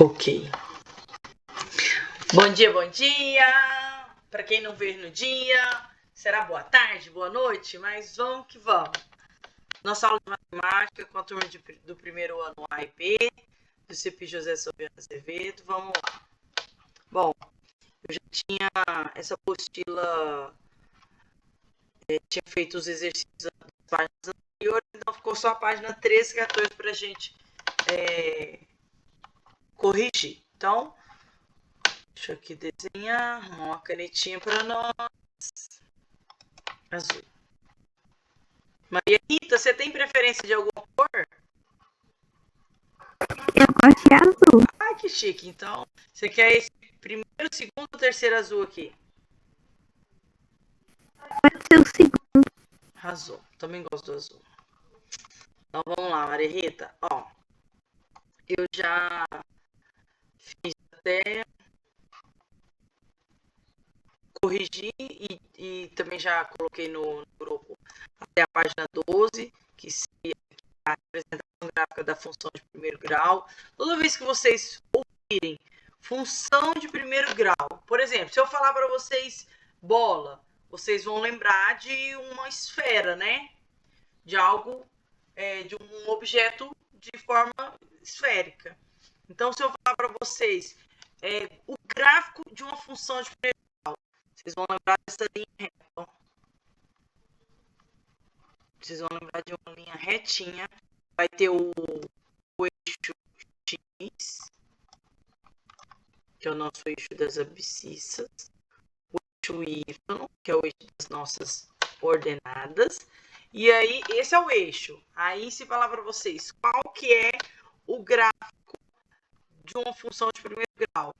Ok. Bom dia, bom dia! Para quem não veio no dia, será boa tarde, boa noite, mas vamos que vamos. Nossa aula de matemática com a turma do primeiro ano AIP, do CP José Sobiano Azevedo, vamos lá. Bom, eu já tinha essa apostila, tinha feito os exercícios das páginas anteriores, então ficou só a página 13 e 14 para a gente corrigir. Então, deixa eu aqui desenhar, uma canetinha para nós. Azul. Maria Rita, você tem preferência de alguma cor? Eu gosto de azul. Ah, que chique. Então, você quer esse primeiro, segundo ou terceiro azul aqui? Pode ser o segundo. Arrasou. Também gosto do azul. Então, vamos lá, Maria Rita. Ó, eu já fiz até corrigir e também já coloquei no grupo até a página 12, que seria a representação gráfica da função de primeiro grau. Toda vez que vocês ouvirem função de primeiro grau, por exemplo, se eu falar para vocês bola, vocês vão lembrar de uma esfera, né? De algo, de um objeto de forma esférica. Então, se eu falar para vocês o gráfico de uma função de primeiro grau, vocês vão lembrar dessa linha reta. Vocês vão lembrar de uma linha retinha. Vai ter o eixo X, que é o nosso eixo das abscissas. O eixo Y, que é o eixo das nossas ordenadas. E aí, esse é o eixo. Aí, se falar para vocês, qual que é o gráfico de uma função de primeiro grau?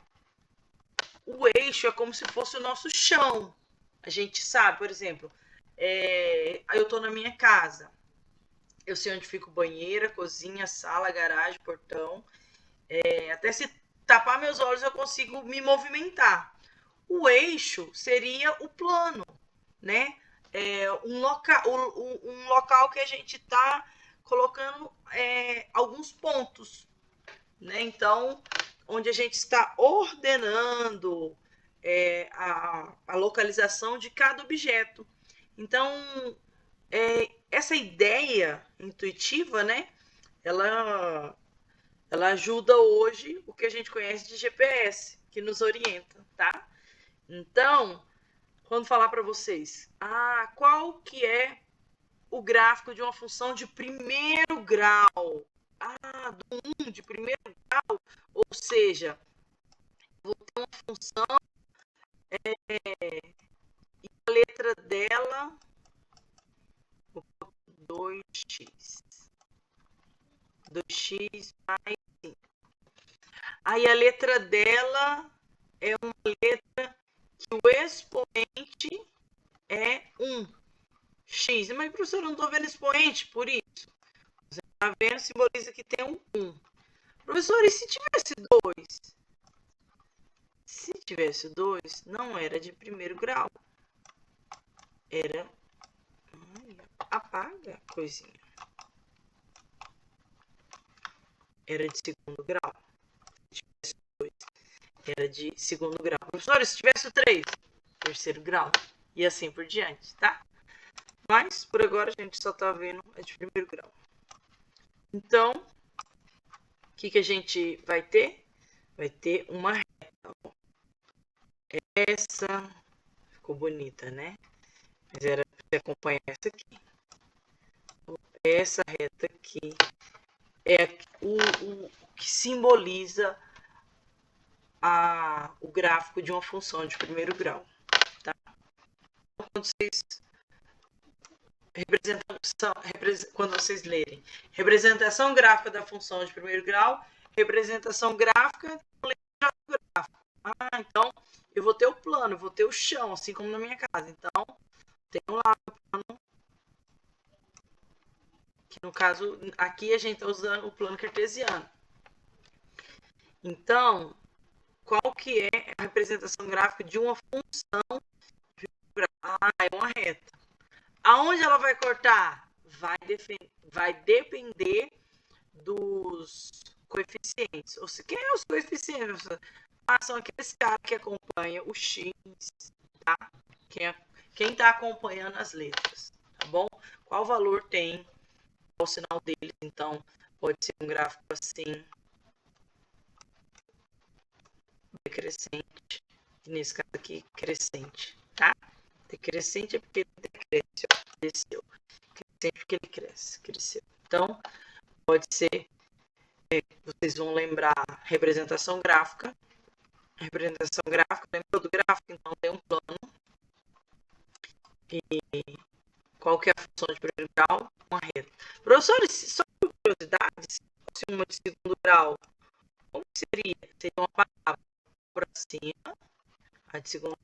O eixo é como se fosse o nosso chão. A gente sabe, por exemplo, eu estou na minha casa. Eu sei onde fica banheira, cozinha, sala, garagem, portão. Até se tapar meus olhos eu consigo me movimentar. O eixo seria o plano, né? Um local que a gente está colocando alguns pontos, né? Então, onde a gente está ordenando a localização de cada objeto. Então, essa ideia intuitiva, né? Ela ajuda hoje o que a gente conhece de GPS, que nos orienta, tá? Então, quando falar para vocês, qual que é o gráfico de uma função de primeiro grau? Do 1 de primeiro grau, ou seja, vou ter uma função e a letra dela, 2x. 2x mais 5. Aí a letra dela é uma letra que o expoente é 1. X. Mas, professor, eu não estou vendo expoente, por isso. Você está vendo, simboliza que tem um 1. Professor, e se tivesse 2? Se tivesse 2, não era de primeiro grau. Era... apaga a coisinha. Era de segundo grau. Se tivesse 2, era de segundo grau. Professor, se tivesse 3, terceiro grau. E assim por diante, tá? Mas, por agora, a gente só tá vendo a de primeiro grau. Então, o que a gente vai ter? Vai ter uma reta. Essa ficou bonita, né? Mas era para você acompanhar essa aqui. Essa reta aqui é o que simboliza o gráfico de uma função de primeiro grau. Tá? Quando vocês lerem representação gráfica da função de primeiro grau, representação gráfica do gráfico. Então eu vou ter o plano, eu vou ter o chão, assim como na minha casa. Então, tenho lá o plano, que no caso, aqui a gente está usando o plano cartesiano. Então, qual que é a representação gráfica de uma função de primeiro grau? É uma reta. Aonde ela vai cortar? Vai depender dos coeficientes. Ou seja, quem é os coeficientes? São aqueles caras que acompanham o X, tá? Quem está acompanhando as letras, tá bom? Qual valor tem o sinal deles? Então, pode ser um gráfico assim, decrescente, e nesse caso aqui, crescente, tá? Decrescente é porque ele decresce, ó, desceu. Crescente porque ele cresce, cresceu. Então, pode ser, vocês vão lembrar representação gráfica. Representação gráfica, lembra do gráfico? Então, tem um plano. E qual que é a função de primeiro grau? Uma reta. Professores, só por curiosidade, se fosse uma de segundo grau, como seria? Seria uma palavra para cima, a de segundo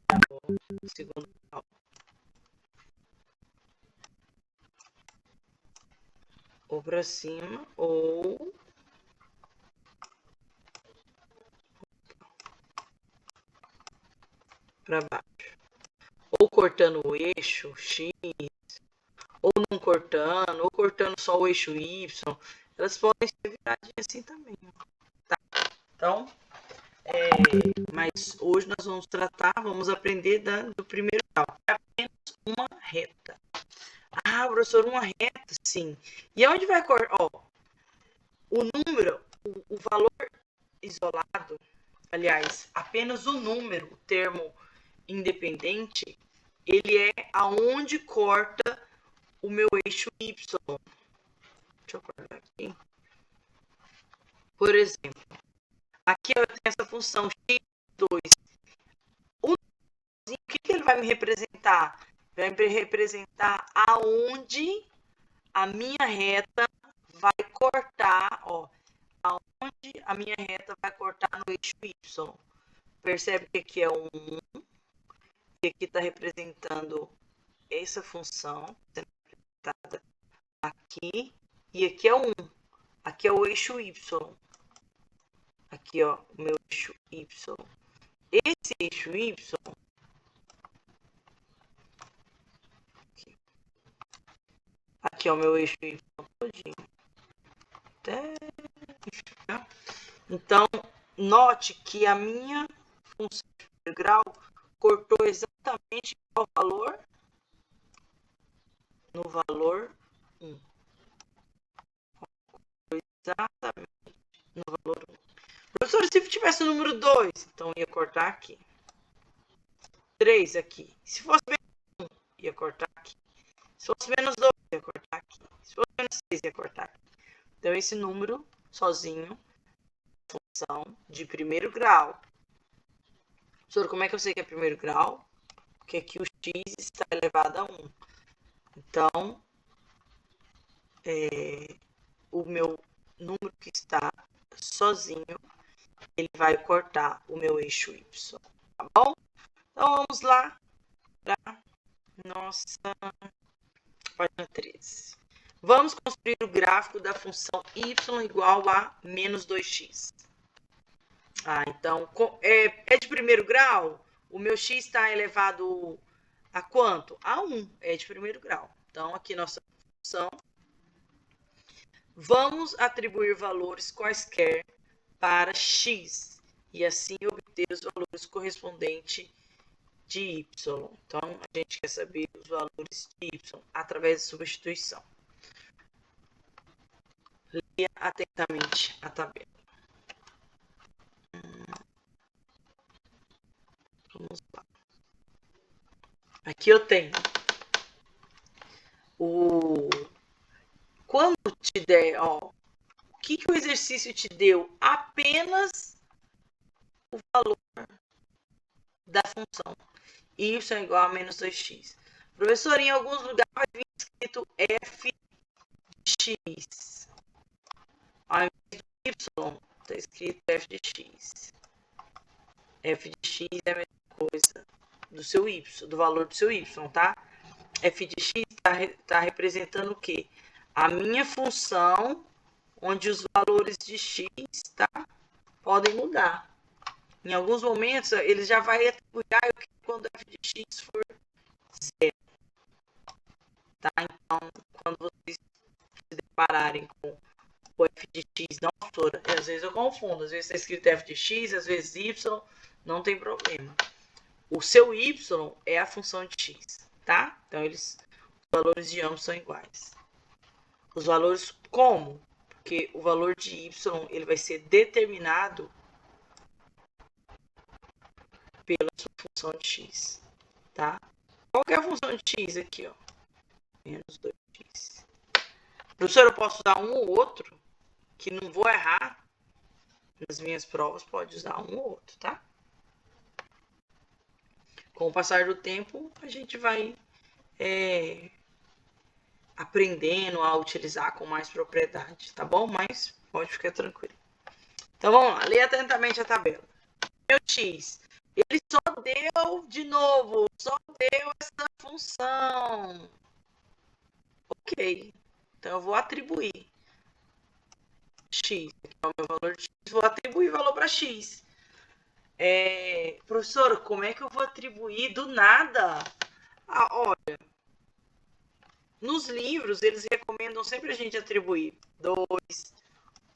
grau. Ou para cima, ou para baixo. Ou cortando o eixo X, ou não cortando, ou cortando só o eixo Y. Elas podem ser viradinhas assim também. Tá? Então, mas hoje nós vamos vamos aprender do primeiro grau. É apenas uma reta. Ah, professor, uma reta, sim. E onde vai cortar? Ó, o número, o valor isolado, aliás, apenas o número, o termo independente, ele é aonde corta o meu eixo Y. Deixa eu cortar aqui. Por exemplo, aqui eu tenho essa função x2. O que ele vai me representar? Vai me representar aonde a minha reta vai cortar, ó, aonde a minha reta vai cortar no eixo Y. Percebe que aqui é um 1, e aqui está representando essa função, sendo representada aqui, e aqui é 1. Aqui é o eixo Y. Aqui, ó, o meu eixo Y. Esse eixo Y, aqui é o meu eixo Y todinho. Então, note que a minha função de primeiro grau cortou exatamente qual valor? No valor 1. Exatamente no valor 1. Professor, se tivesse o número 2, então ia cortar aqui. 3 aqui. Se fosse menos 1, ia cortar aqui. Se fosse menos 2, ia cortar aqui. Se fosse menos 6, ia cortar aqui. Então, esse número sozinho, função de primeiro grau. Professor, como é que eu sei que é primeiro grau? Porque aqui o x está elevado a 1. Então, o meu número que está sozinho, ele vai cortar o meu eixo Y. Tá bom? Então, vamos lá para nossa página 13. Vamos construir o gráfico da função y igual a menos 2x. Então, é de primeiro grau? O meu x está elevado a quanto? A 1. É de primeiro grau. Então, aqui nossa função. Vamos atribuir valores quaisquer para x e assim obter os valores correspondentes de y. Então, a gente quer saber os valores de y através de substituição. Leia atentamente a tabela. Vamos lá. Aqui eu tenho quando te der, ó, o que o exercício te deu? Apenas o valor da função y é igual a menos 2x. Professor, em alguns lugares vai vir escrito f de x. Ao invés do y, está escrito f de x. F de x é a mesma coisa do seu y, do valor do seu y, tá? F de x está representando o quê? A minha função, onde os valores de x, tá, podem mudar. Em alguns momentos, ele já vai atribuir quando f de x for 0. Tá? Então, quando vocês se depararem com, por o f de x, não, professora. E às vezes eu confundo. Às vezes está escrito f de x, às vezes y. Não tem problema. O seu y é a função de x, tá? Então, os valores de ambos são iguais. Os valores como? Porque o valor de y ele vai ser determinado pela sua função de x, tá? Qual que é a função de x aqui, ó? Menos 2x. Professor, eu posso usar um ou outro, que não vou errar. Nas minhas provas, pode usar um ou outro, tá? Com o passar do tempo, a gente vai aprendendo a utilizar com mais propriedade, tá bom? Mas pode ficar tranquilo. Então, vamos lá. Leia atentamente a tabela. Meu x, ele só deu, de novo, só deu essa função. Ok. Então, eu vou atribuir x, aqui é o meu valor de x, vou atribuir valor para x. Professora, como é que eu vou atribuir do nada? Olha, nos livros, eles recomendam sempre a gente atribuir 2,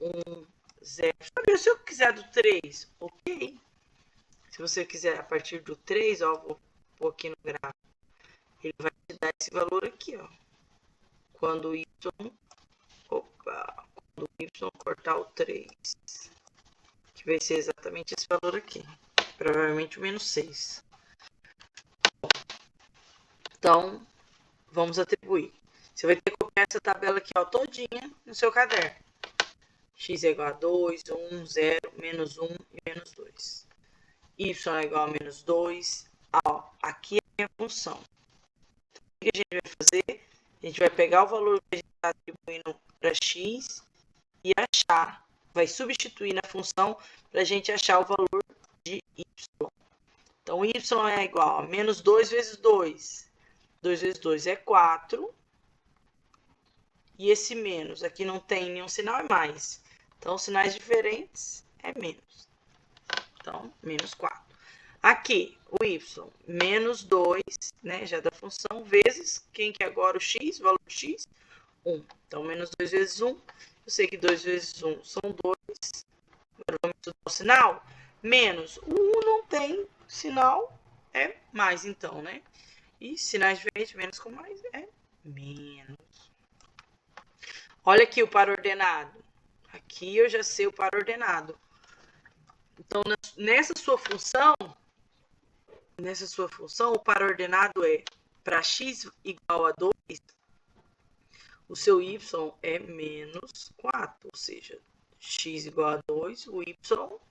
1, 0. Se eu quiser do 3, ok. Se você quiser a partir do 3, ó, vou pôr aqui no gráfico. Ele vai te dar esse valor aqui, ó. Quando y cortar o 3. Que vai ser exatamente esse valor aqui. Provavelmente o menos 6. Então, vamos atribuir. Você vai ter que copiar essa tabela aqui, ó, todinha no seu caderno. X é igual a 2, 1, 0, menos 1 e menos 2. Y é igual a menos 2. Ó, aqui é a função. Então, o que a gente vai fazer? A gente vai pegar o valor que a gente está atribuindo para x e achar. Vai substituir na função para a gente achar o valor de y. Então, y é igual a menos 2 vezes 2. 2 vezes 2 é 4. E esse menos, aqui não tem nenhum sinal, é mais. Então, sinais diferentes é menos. Então, menos 4. Aqui, o y, menos 2, né, já da função, vezes, quem que é agora o x, o valor de x? 1. Então, menos 2 vezes 1. Eu sei que 2 vezes 1 são 2. Agora, vamos estudar o sinal. Menos. O 1 não tem sinal, é mais, então, né? E sinais diferentes, menos com mais, é menos. Olha aqui o par ordenado. Aqui eu já sei o par ordenado. Então, nessa sua função, o par ordenado é para x igual a 2, o seu y é menos 4. Ou seja, x igual a 2, o y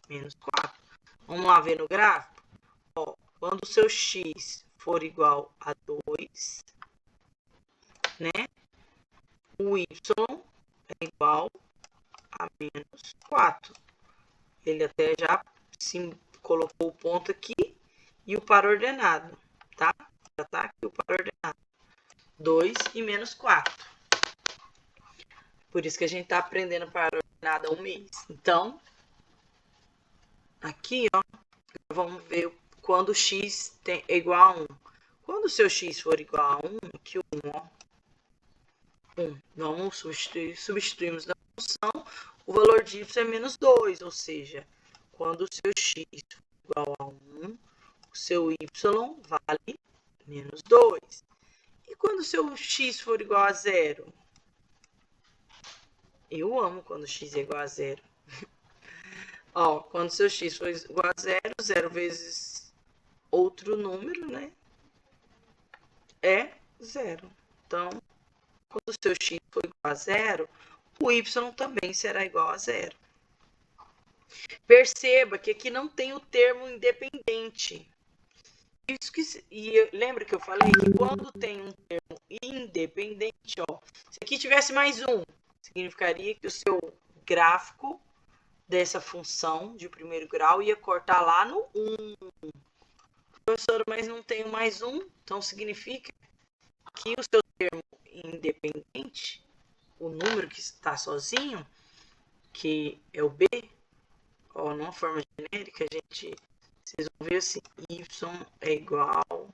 menos 4. Vamos lá ver no gráfico? Ó, quando o seu x for igual a 2, né? O y é igual a menos 4. Ele até já colocou o ponto aqui e o par ordenado, tá? Já tá aqui o par ordenado. 2 e menos 4. Por isso que a gente tá aprendendo par ordenado há um mês. Então, aqui, ó, vamos ver quando x é igual a 1. Quando o seu x for igual a 1, aqui o 1, ó. 1. Vamos substituímos na função. O valor de y é menos 2, ou seja, quando o seu x for igual a 1, o seu y vale menos 2. E quando o seu x for igual a 0? Eu amo quando x é igual a 0. Ó, quando o seu x for igual a 0, 0 vezes outro número, né? É 0. Então, quando o seu x for igual a 0, o y também será igual a 0. Perceba que aqui não tem o termo independente. Lembra que eu falei que quando tem um termo independente, ó, se aqui tivesse mais um, significaria que o seu gráfico dessa função de primeiro grau ia cortar lá no 1. Professor, mas não tem mais um, então significa que o seu termo independente, o número que está sozinho, que é o b, ó, numa forma genérica, vocês vão ver assim, y é igual a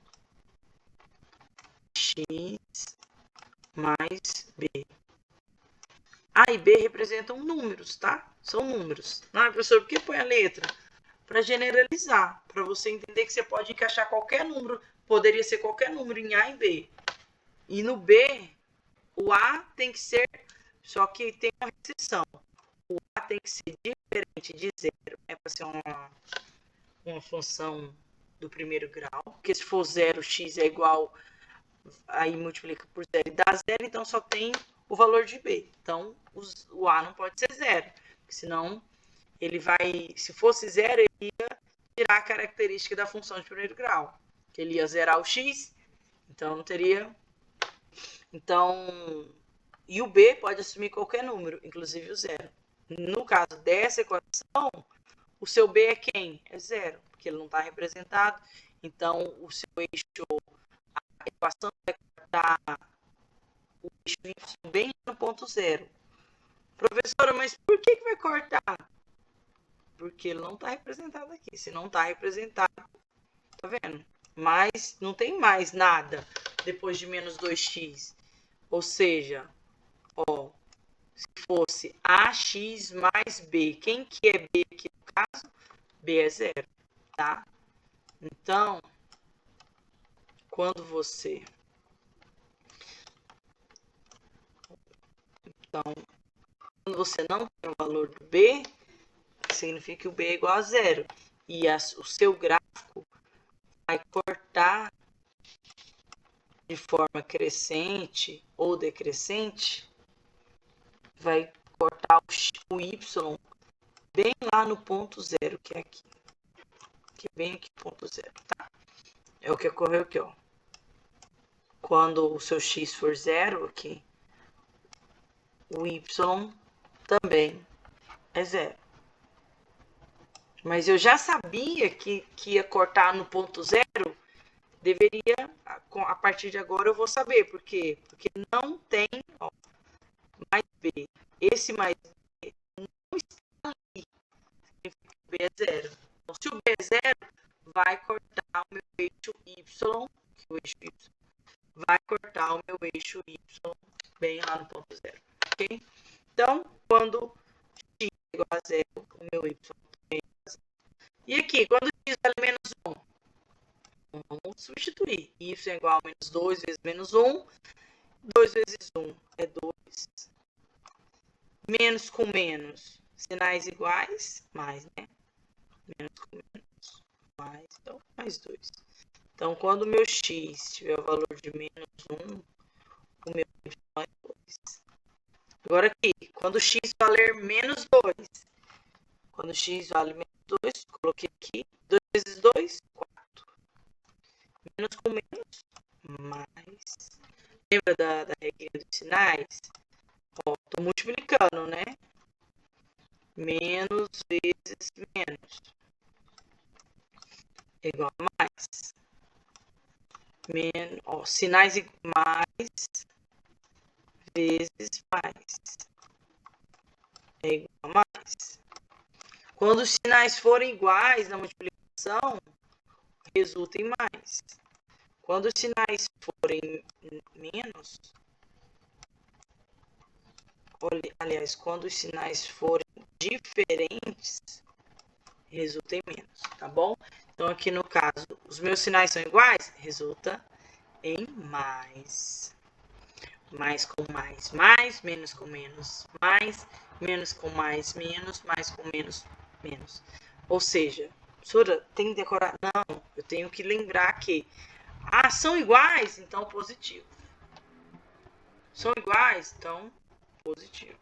x mais b. A e B representam números, tá? São números. Ah, professor, por que põe a letra? Para generalizar, para você entender que você pode encaixar qualquer número, poderia ser qualquer número em A e B. E no B, o A tem que ser, só que tem uma restrição. O A tem que ser diferente de zero. É para ser uma função do primeiro grau. Porque se for zero, x é igual, aí multiplica por zero e dá zero, então só tem o valor de B. Então, o A não pode ser zero, porque senão ele vai, se fosse zero, ele ia tirar a característica da função de primeiro grau, que ele ia zerar o x, então não teria. Então, e o B pode assumir qualquer número, inclusive o zero. No caso dessa equação, o seu B é quem? É zero, porque ele não está representado. Então, o seu eixo, a equação vai cortar o eixo y bem no ponto zero. Professora, mas por que vai cortar? Porque ele não está representado aqui. Se não está representado, tá vendo? Mas não tem mais nada depois de menos 2x. Ou seja, ó, se fosse ax mais b, quem que é b aqui no caso? B é zero, tá? Então, quando você... quando você não tem o valor do b, significa que o b é igual a zero. E o seu gráfico vai cortar de forma crescente ou decrescente, vai cortar o y bem lá no ponto zero, que é aqui. Que é bem aqui, ponto zero, tá? É o que ocorreu aqui, ó. Quando o seu x for zero aqui, o y também é zero. Mas eu já sabia que ia cortar no ponto zero, deveria, a partir de agora eu vou saber. Por quê? Porque não tem, ó, mais b. Esse mais b não está ali. Significa que o b é zero. Então, se o b é zero, vai cortar o meu eixo y, que o eixo y vai cortar o meu eixo y bem lá no ponto zero, ok? Então, quando x é igual a zero, o meu y também é igual a zero. E aqui, quando x vale menos 1, vamos substituir. Y é igual a menos 2 vezes menos 1. 2 vezes 1 é 2. Menos com menos, sinais iguais, mais, né? Menos com menos, mais, então, mais 2. Então, quando o meu x tiver o valor de menos 1, o meu y é 2. Agora aqui, quando x valer menos 2, quando x vale menos 2, coloquei aqui, 2 vezes 2, 4. Menos com menos, mais. Lembra da regrinha dos sinais? Ó, tô multiplicando, né? Menos vezes menos é igual a mais. Menos, ó, sinais mais vezes mais é igual a mais. Quando os sinais forem iguais na multiplicação, resulta em mais. Quando os sinais forem menos, aliás, quando os sinais forem diferentes, resulta em menos, tá bom? Então, aqui no caso, os meus sinais são iguais, resulta em mais. Mais com mais, mais, menos com menos, mais, menos com mais com menos, menos. Ou seja, professora, tem que decorar? Não, eu tenho que lembrar que são iguais, então positivo. São iguais, então positivo.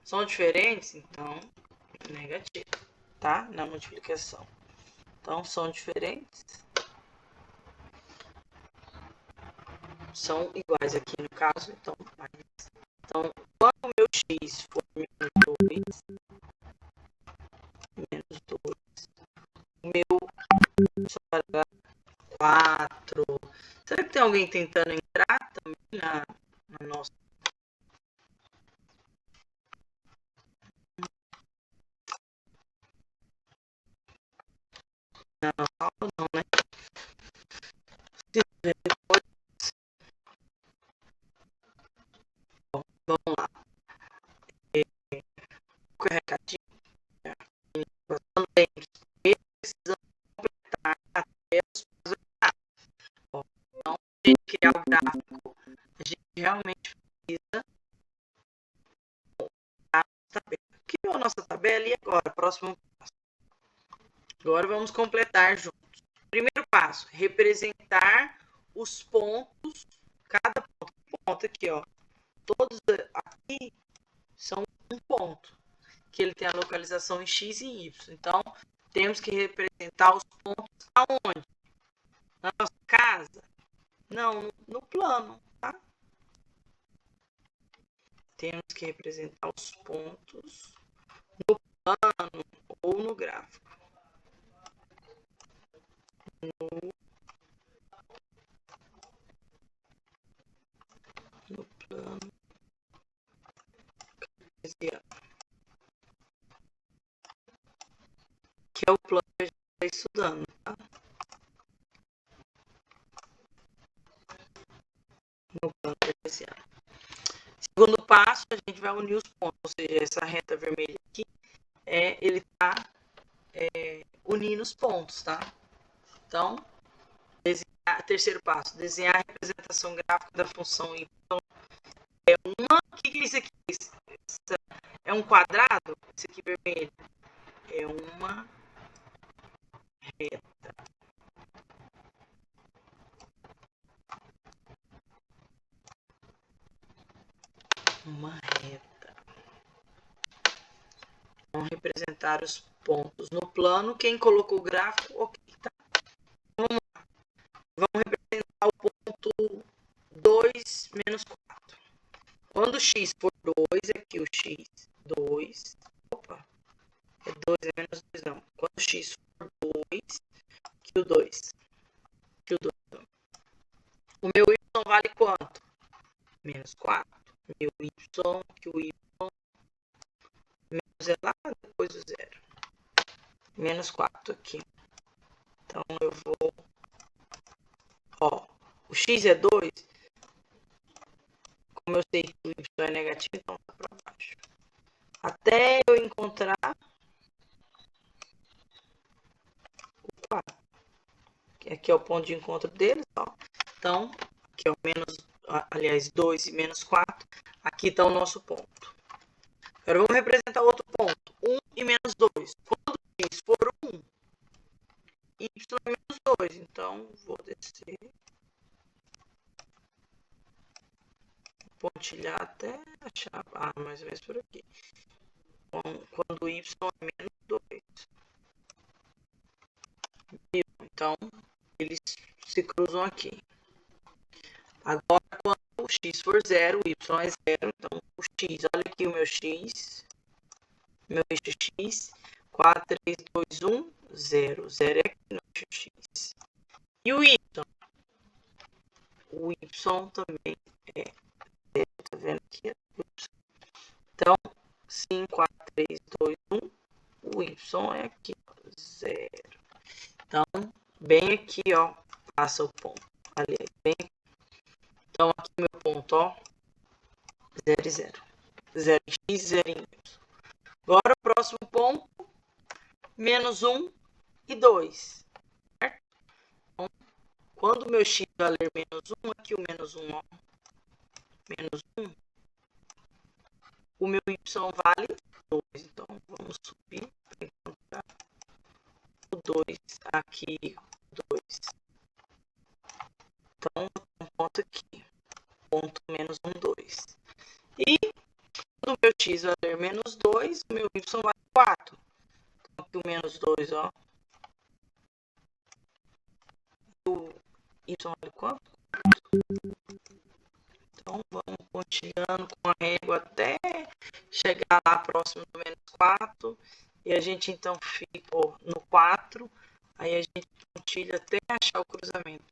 São diferentes, então negativo, tá? Na multiplicação. Então, são diferentes. São iguais aqui no caso, então mais. Então, quando o meu x for menos 2, o meu só vai dar 4. Será que tem alguém tentando entrar também na nossa? Na nossa aula não, né? Se depois... Bom, realmente precisa a tabela. Criou a nossa tabela e agora, próximo passo. Agora vamos completar juntos. Primeiro passo, representar os pontos, cada ponto aqui, ó. Todos aqui são um ponto, que ele tem a localização em X e em Y. Então, temos que representar os pontos aonde? Na nossa casa? Não, no plano, tá? Temos que representar os pontos no plano ou no gráfico. No plano cartesiano. Que é o plano que a gente está estudando, tá? No plano cartesiano. Segundo passo, a gente vai unir os pontos, ou seja, essa reta vermelha aqui, ele está unindo os pontos, tá? Então, terceiro passo, desenhar a representação gráfica da função y. O que é isso aqui? É um quadrado? Esse aqui vermelho. É uma reta. Uma reta. Vamos representar os pontos no plano. Quem colocou o gráfico, ok, tá? Vamos lá. Vamos representar o ponto 2 menos 4. Quando x for 2, aqui o x, 2. Opa, é 2, é menos 2 não. Quando x for 2, aqui o 2. Aqui o 2 não. O meu y vale quanto? Menos 4. Meu y, que o y menos é lá depois do zero. Menos 4 aqui. Então eu vou. Ó, o x é 2. Como eu sei que o y é negativo, então tá para baixo. Até eu encontrar o 4. Aqui é o ponto de encontro deles, ó. Então, aqui é o menos, aliás, 2 e menos 4. Aqui está o nosso ponto. Agora vamos representar outro ponto. 1 e menos 2. Quando x for 1, y é menos 2. Então, vou descer. Pontilhar até achar. Mais ou menos por aqui. Quando y é menos 2. Então, eles se cruzam aqui. Agora, quando o x for 0, o y é 0. Então, o x, olha aqui o meu x. Meu eixo x. 4, 3, 2, 1, 0. 0 é aqui no eixo x. E o y? O y também é 0. Tá vendo aqui? Então, 5, 4, 3, 2, 1. O y é aqui, 0. Então, bem aqui, ó, passa o ponto. Aliás, bem aqui. Então, aqui meu ponto, ó, 0 e 0. 0 em x, 0 em y. Agora, o próximo ponto, menos 1 e 2. Certo? Então, quando o meu x valer menos 1, aqui o menos 1, ó, menos 1, o meu y vale 2. Então, vamos subir para encontrar o 2 aqui, 2. Então, um ponto aqui, ponto menos 1, 2. E quando o meu x valer menos 2, o meu y vale 4. Então, aqui o menos 2, ó. O y vale quanto? Então, vamos pontilhando com a régua até chegar lá próximo do menos 4. E a gente, então, fica no 4. Aí a gente pontilha até achar o cruzamento.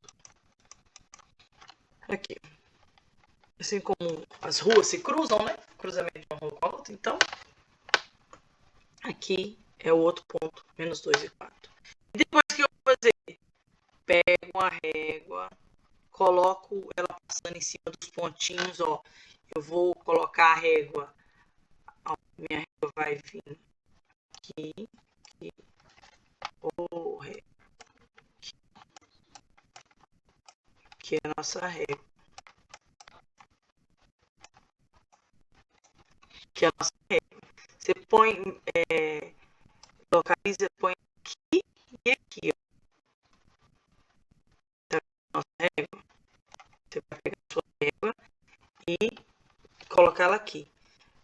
Aqui. Assim como as ruas se cruzam, né? Cruzamento de uma rua com a outra. Então, aqui é o outro ponto, menos 2 e 4. E depois que eu vou fazer? Pego a régua, coloco ela passando em cima dos pontinhos, ó. Eu vou colocar a régua, ó, minha régua vai vir aqui, aqui, que é a nossa régua. que é a nossa régua. Você põe, localiza, põe aqui e aqui, ó. Tá vendo a nossa régua? Você vai pegar a sua régua e colocar ela aqui.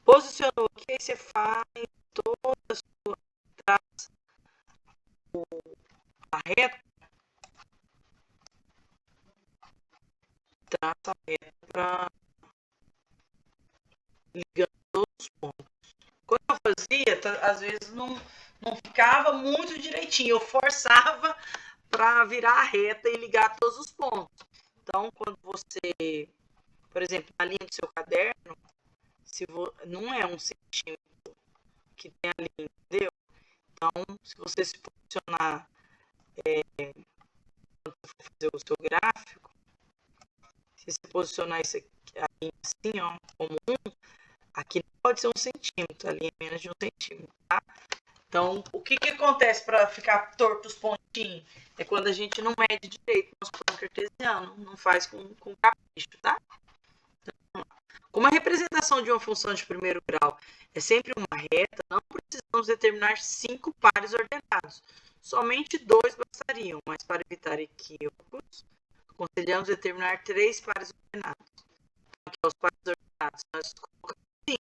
Posicionou aqui, aí você faz toda a sua traça, a reta, traça a reta para ligando todos os pontos. Quando eu fazia, às vezes não ficava muito direitinho. Eu forçava para virar a reta e ligar todos os pontos. Então, quando você, por exemplo, na linha do seu caderno, não é 1 centímetro que tem a linha, entendeu? Então, se você se posicionar quando for fazer o seu gráfico, se você posicionar isso aqui, a linha assim, ó, como 1, aqui não pode ser 1 centímetro, a linha é menos de 1 centímetro, tá? Então, o que acontece para ficar torto os pontinhos? É quando a gente não mede direito nosso plano cartesiano, não faz com capricho, tá? Então, como a representação de uma função de primeiro grau é sempre uma reta, não precisamos determinar 5 pares ordenados. Somente 2 bastariam, mas para evitar equívocos, aconselhamos determinar 3 pares ordenados. Então, aqui, os pares ordenados, nós colocamos 5.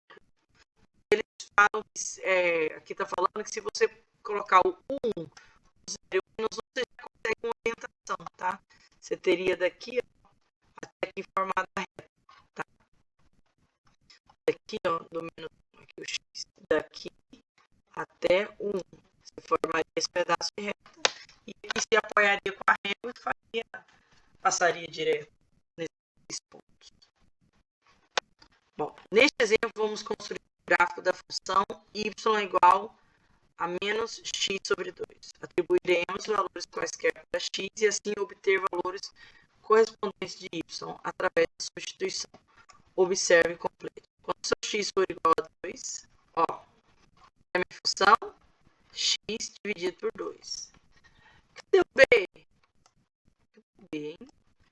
Eles falam que, aqui está falando que se você colocar o 1, o 0 e o menos 1, você já consegue uma orientação, tá? Você teria daqui, ó, até aqui formada a reta, tá? Daqui, ó, do menos 1, aqui o x, daqui até o 1, você formaria esse pedaço de reta. E aqui se apoiaria com a régua e passaria direto nesses pontos. Bom, neste exemplo, vamos construir o gráfico da função y igual a menos x sobre 2. Atribuiremos valores quaisquer para x e assim obter valores correspondentes de y através da substituição. Observe e complete. Quando seu x for igual a 2, ó, é a minha função x dividido por 2. Cadê o b? B, hein?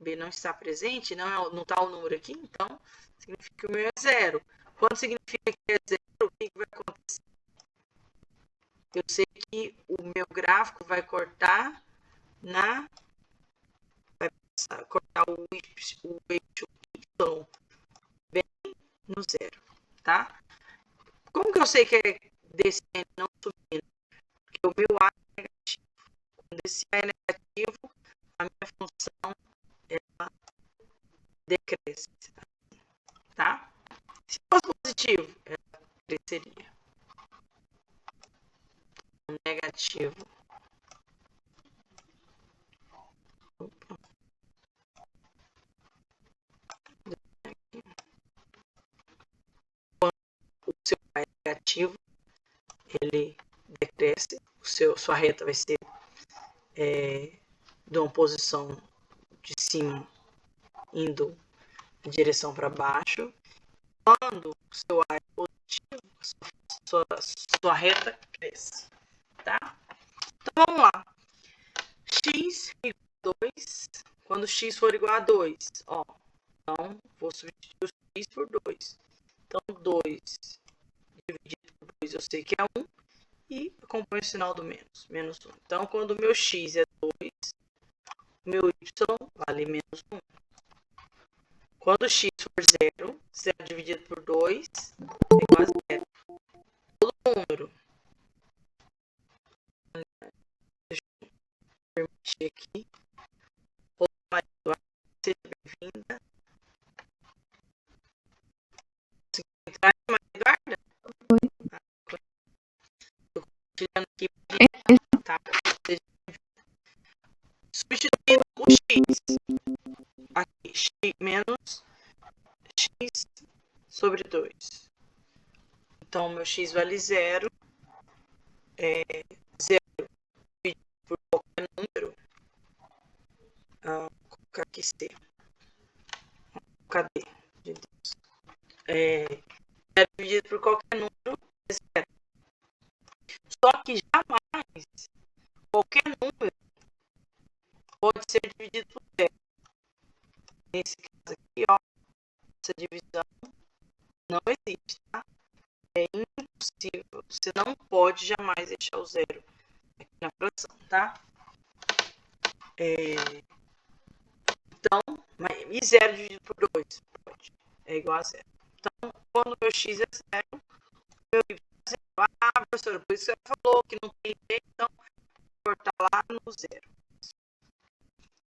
B não está presente, não está o número aqui, então significa que o meu é 0. Quando significa que é 0, o que vai acontecer? Eu sei que o meu gráfico vai cortar vai cortar o eixo Y bem no 0, tá? Como que eu sei que é descendo, não subindo? Porque o meu A é negativo. Quando esse A é negativo, a minha função ela decresce, tá? Se fosse positivo, ela cresceria. Negativo. Opa. Quando o seu A é negativo, ele decresce, sua reta vai ser de uma posição de cima indo em direção para baixo. Quando o seu A é positivo, sua reta cresce, tá? Então vamos lá. X igual a 2. Quando x for igual a 2, ó, então vou substituir o x por 2. Então 2 dividido por 2 eu sei que é 1 e acompanho o sinal do menos 1. Então quando o meu x é 2, o meu y vale menos 1. Quando x for 0, 0 dividido por 2 é igual a 0. Todo número. Deixa eu permitir aqui. Olá, Maria Eduarda, seja bem-vinda. Conseguiu entrar, Maria Eduarda? Oi. Estou compartilhando aqui, tá? Substituindo o x. Aqui, x menos x sobre 2. Então, meu x vale 0. 0 dividido por qualquer número. Vou colocar aqui C. Cadê? De Deus. 0 dividido por qualquer número é 0. Só que jamais qualquer número pode ser dividido por 0. Nesse caso aqui, ó, essa divisão não existe, tá? É impossível. Você não pode jamais deixar o zero aqui na fração, tá? Então, e 0 dividido por 2? Pode. É igual a 0. Então, quando meu x é 0, meu y é 0. Ah, professora, por isso que você falou que não tem jeito, então vou cortar lá no 0.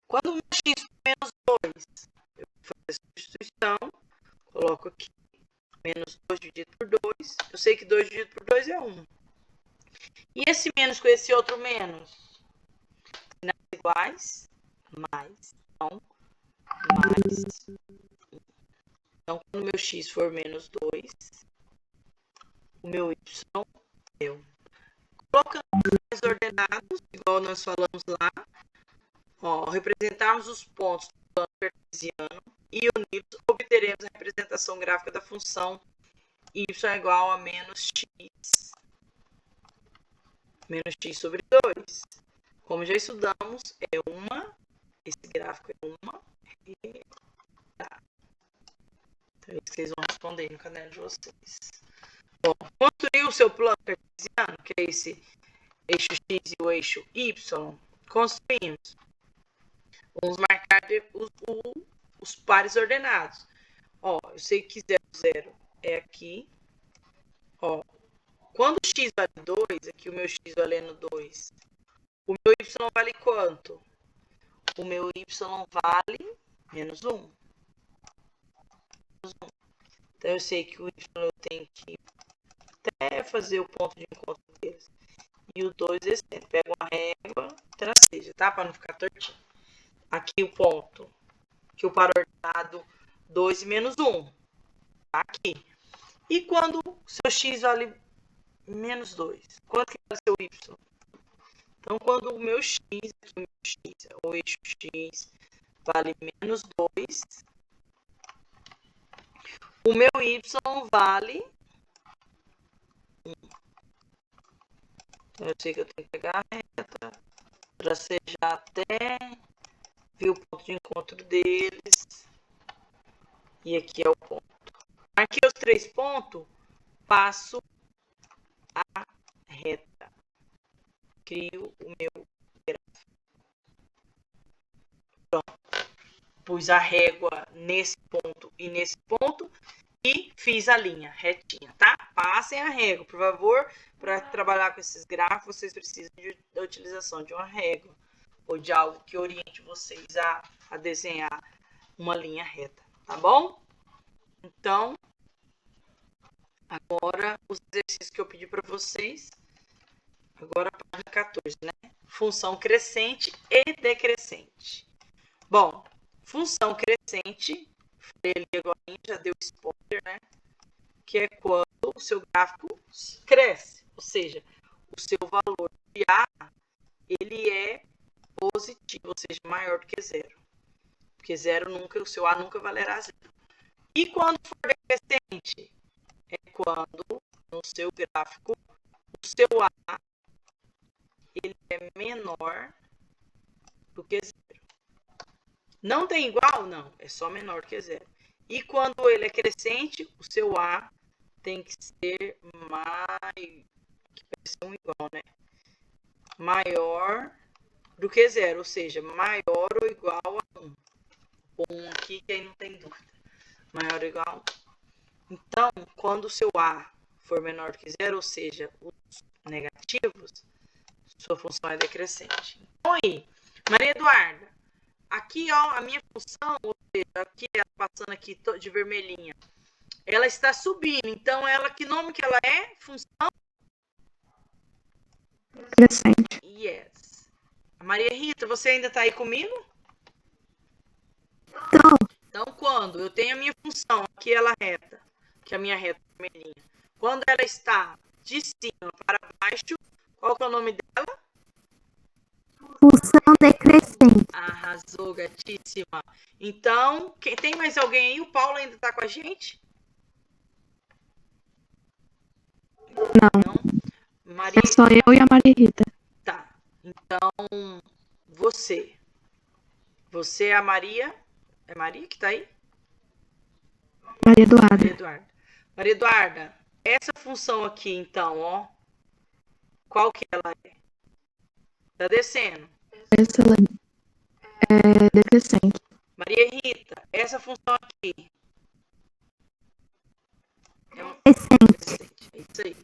Quando o meu x for menos 2, eu vou fazer a substituição, coloco aqui menos 2 dividido por 2. Eu sei que 2 dividido por 2 é 1. E esse menos com esse outro menos? Sinais iguais, mais. Então, mais 1. Então, quando o meu x for menos 2, o meu y é 1. Colocando os ordenados, igual nós falamos lá, ó, representarmos os pontos do plano cartesiano e unidos, obteremos a representação gráfica da função y é igual a menos x sobre 2. Como já estudamos, esse gráfico é uma reta. Então, é isso que vocês vão responder no caderno de vocês. Bom, construir o seu plano cartesiano, que é esse eixo x e o eixo y, construímos. Vamos marcar os pares ordenados. Ó, eu sei que 0, 0 é aqui. Ó, quando o x vale 2, aqui o meu x valendo 2, o meu y vale quanto? O meu y vale menos 1. Então, eu sei que o y eu tenho que até fazer o ponto de encontro deles. E o 2 descendo. Pega uma régua, traceja, tá? Para não ficar tortinho. Aqui o ponto, que o par ordenado 2 e menos 1. Tá aqui. E quando o seu x vale menos 2? Quanto que vale o seu y? Então, quando o meu x, aqui o meu x, o eixo x, vale menos 2, o meu y vale 1. Então, eu sei que eu tenho que pegar a reta, tracejar até ver o ponto de encontro deles. E aqui é o ponto. Marquei os 3 pontos, passo a reta. Crio o meu gráfico. Pronto. Pus a régua nesse ponto e nesse ponto e fiz a linha retinha, tá? Passem a régua, por favor. Para trabalhar com esses gráficos, vocês precisam da utilização de uma régua ou de algo que oriente vocês a desenhar uma linha reta, tá bom? Então, agora os exercícios que eu pedi para vocês. Agora a página 14, né? Função crescente e decrescente. Bom, função crescente, falei ali agora, já deu spoiler, né? Que é quando o seu gráfico cresce, ou seja, o seu valor de A, ele é positivo, ou seja, maior do que zero. Porque o seu A nunca valerá zero. E quando for decrescente? É quando no seu gráfico o seu A ele é menor do que zero. Não tem igual? Não, é só menor do que zero. E quando ele é crescente, o seu A tem que ser aqui parece um igual, né? Maior do que zero, ou seja, maior ou igual a 1. Um aqui que aí não tem dúvida. Maior ou igual a 1. Então, quando o seu A for menor do que zero, ou seja, os negativos, sua função é decrescente. Então aí, Maria Eduarda, aqui ó, a minha função, ou seja, aqui ela passando aqui de vermelhinha, ela está subindo. Então, que nome que ela é? Função? Crescente. Yes. Maria Rita, você ainda está aí comigo? Então, quando eu tenho a minha função, aqui ela reta, que é a minha reta vermelhinha, quando ela está de cima para baixo, qual que é o nome dela? Função decrescente. Arrasou, gatíssima. Então, tem mais alguém aí? O Paulo ainda está com a gente? Não. Maria... É só eu e a Maria Rita. Tá. Então, você. Você é a Maria? É Maria que está aí? Maria Eduarda. Maria Eduarda. Maria Eduarda, essa função aqui, então, ó. Qual que ela é? Tá descendo. Essa ela é decrescente. Maria Rita, essa função aqui. É uma Decrescente. decrescente. É isso aí.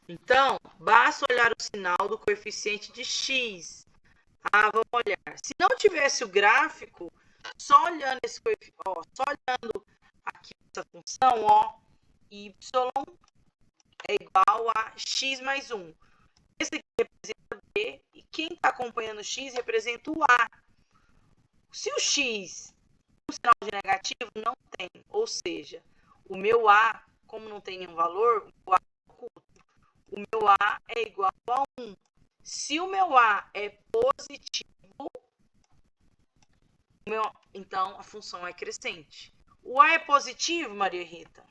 Então, basta olhar o sinal do coeficiente de x. Ah, vamos olhar. Se não tivesse o gráfico, só olhando esse coeficiente, ó, só olhando aqui essa função, ó, y é igual a x mais 1. Esse aqui representa b, e quem está acompanhando o x representa o a. Se o x tem um sinal de negativo, não tem. Ou seja, o meu a, como não tem nenhum valor, o a é oculto. O meu a é igual a 1. Se o meu a é positivo, então a função é crescente. O a é positivo, Maria Rita?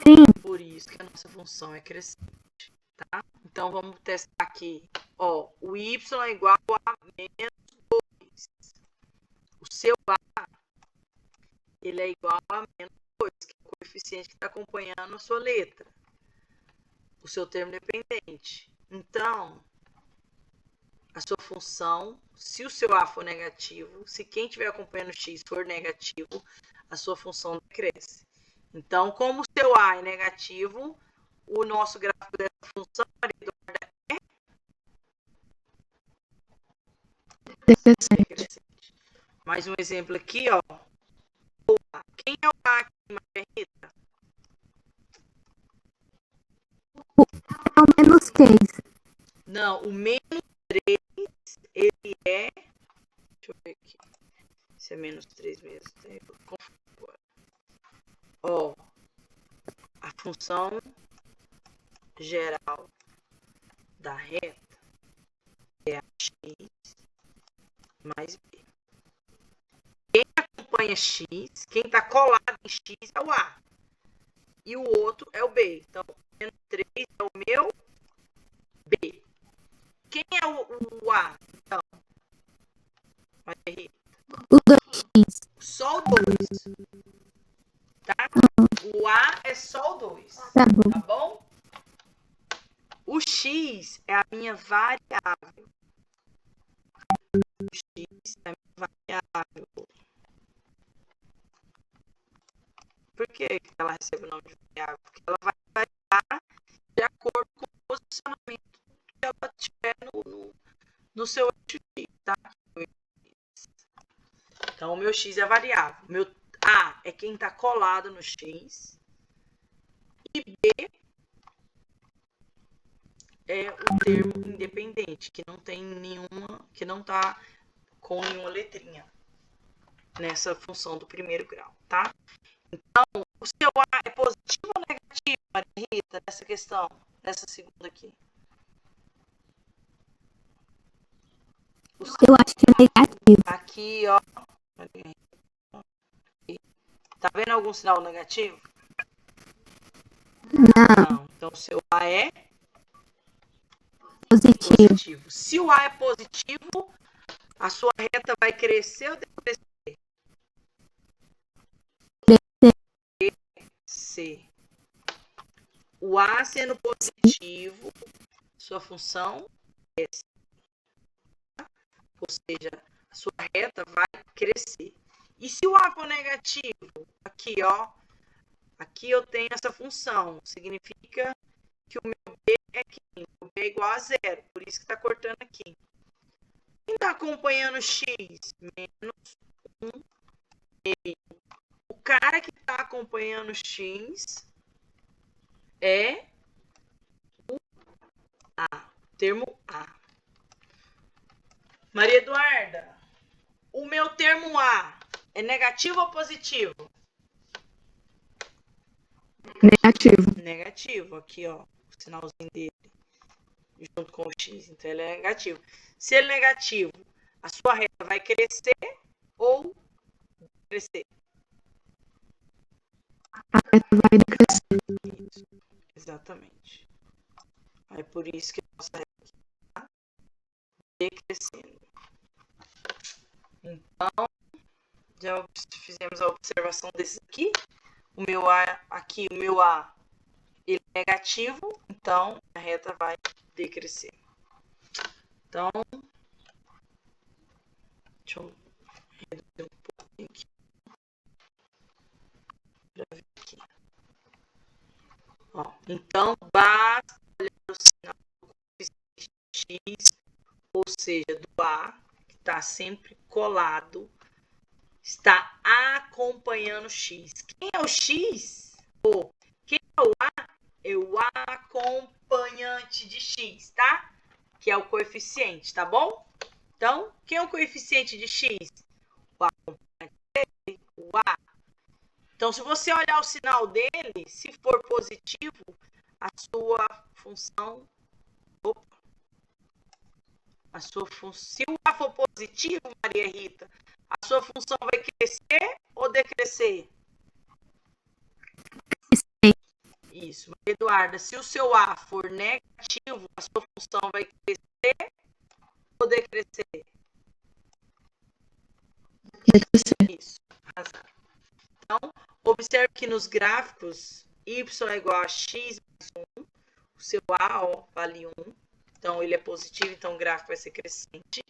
Sim. Por isso que a nossa função é crescente, tá? Então vamos testar aqui. Ó, o y é igual a menos 2. O seu a, ele é igual a menos 2, que é o coeficiente que está acompanhando a sua letra. O seu termo dependente. Então, a sua função, se o seu a for negativo, se quem estiver acompanhando x for negativo, a sua função decresce. Então, como o seu a é negativo, o nosso gráfico dessa função, é decrescente. Mais um exemplo aqui, ó. Quem é o a aqui, Maria Rita? É o menos 3. Não, o menos 3, ele é... Deixa eu ver aqui. Se é menos 3 mesmo. Ó, a função geral da reta é a x mais b. Quem acompanha x, quem está colado em x é o a. E o outro é o b. Então, menos 3 é o meu b. Quem é o a? Então, O 2x. só o 2. Tá? O a é só o 2. Tá bom. Tá bom? O x é a minha variável. O x é a minha variável. Por que ela recebe o nome de variável? Porque ela vai variar de acordo com o posicionamento que ela tiver no seu eixo x, tá? Então, o meu x é variável. O meu a é quem está colado no x. E b é o termo independente, que não tem nenhuma, que não está com nenhuma letrinha nessa função do primeiro grau, tá? Então, o seu a é positivo ou negativo, Maria Rita, nessa questão, nessa segunda aqui? Eu acho que é negativo. Aqui, ó. Tá vendo algum sinal negativo? Não. Então, o seu A é positivo. Se o A é positivo, a sua reta vai crescer ou decrescer? Crescer. O A sendo positivo, sua função é S. Ou seja, a sua reta vai crescer. E se o A for negativo? Aqui, ó. Aqui eu tenho essa função. Significa que o meu B é quem? O B é igual a 0. Por isso que está cortando aqui. Quem está acompanhando x? Menos 1 meio. O cara que está acompanhando x é o A. Termo A. Maria Eduarda, o meu termo A é negativo ou positivo? Negativo. Negativo. Aqui, ó. O sinalzinho dele. Junto com o x. Então, ele é negativo. Se ele é negativo, a sua reta vai crescer ou crescer? A reta vai decrescer. Isso. Exatamente. É por isso que a nossa reta está decrescendo. Então, já fizemos a observação desse aqui. o meu A aqui, o meu A, ele é negativo, então a reta vai decrescer. Então, deixa eu reduzir um pouquinho aqui. Pra ver aqui. Ó, então, basta olhar o sinal do coeficiente X, ou seja, do A, que está sempre colado, está acompanhando X. Quem é o X? Quem é o A? É o acompanhante de X, tá? Que é o coeficiente, tá bom? Então, quem é o coeficiente de X? O acompanhante dele, o A. Então, se você olhar o sinal dele, se for positivo, a sua função... se o A for positivo, Maria Rita, a sua função vai crescer ou decrescer? Isso. Maria Eduarda, se o seu A for negativo, a sua função vai crescer ou decrescer? Decrescer. Isso. Arrasado. Então, observe que nos gráficos, y é igual a x mais 1, o seu A, ó, vale 1. Então, ele é positivo, então o gráfico vai ser crescente.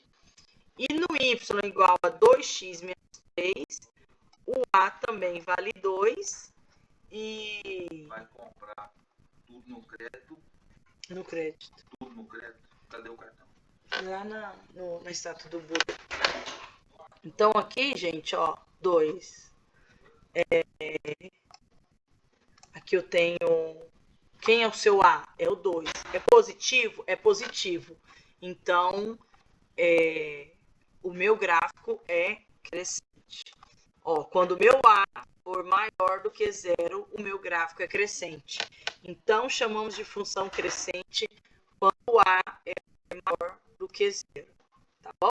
E no y igual a 2x menos 3, o A também vale 2. E... vai comprar tudo no crédito. No crédito. Tudo no crédito. Cadê o cartão? Lá na estátua do Buda. Então, aqui, gente, ó, 2. Aqui eu tenho... Quem é o seu A? É o 2. É positivo? É positivo. Então, o meu gráfico é crescente. Ó, quando o meu A for maior do que 0, o meu gráfico é crescente. Então, chamamos de função crescente quando o A é maior do que 0. Tá bom?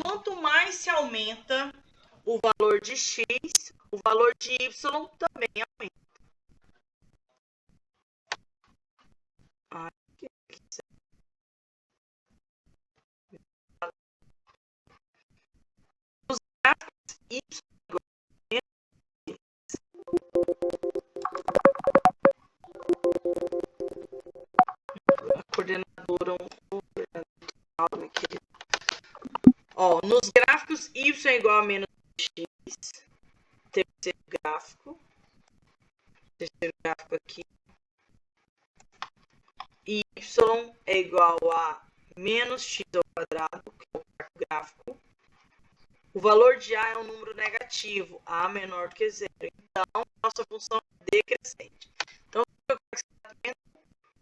Quanto mais se aumenta o valor de x, o valor de y também aumenta. Os gráficos y a coordenadora ó, nos gráficos y é igual a menos x, terceiro gráfico aqui, y é igual a menos x ao quadrado, que é o quarto gráfico. O valor de A é um número negativo, A menor do que 0. Então, nossa função é decrescente. Então,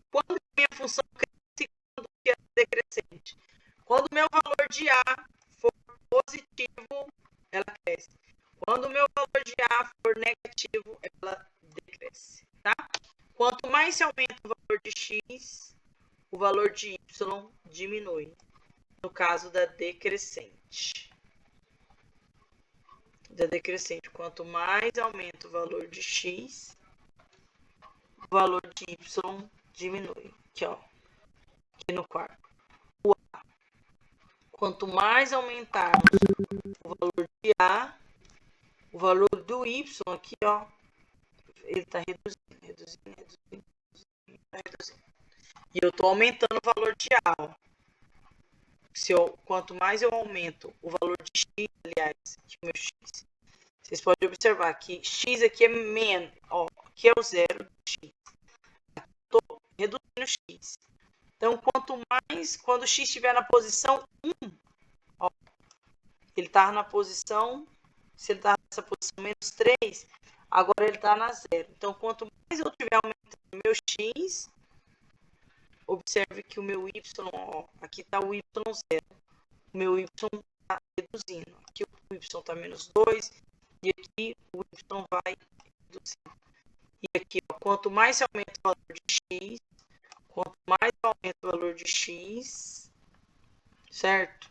quando minha função cresce e quando é decrescente? Quando o meu valor de A for positivo, ela cresce. Quando o meu valor de A for negativo, ela decresce, tá? Quanto mais se aumenta o valor de x, o valor de y diminui. No caso da decrescente. Quanto mais aumenta o valor de x, o valor de y diminui. Aqui, ó. Aqui no quarto. O A. Quanto mais aumentarmos o valor de A, o valor do y aqui, ó, ele está reduzindo. E eu estou aumentando o valor de A, ó. Quanto mais eu aumento o valor de x, aliás, aqui o meu x, vocês podem observar que x aqui é menos, ó, aqui é o zero de x. Estou reduzindo x. Então, quando x estiver na posição 1, ó, ele está na posição, se ele está nessa posição menos 3, agora ele está na 0. Então, quanto mais eu estiver aumentando o meu x, observe que o meu y, ó, aqui está o y0. O meu y está reduzindo. Aqui o y está menos 2 e aqui o y vai reduzindo. E aqui, ó, quanto mais se aumenta o valor de x, quanto mais aumenta o valor de x, certo?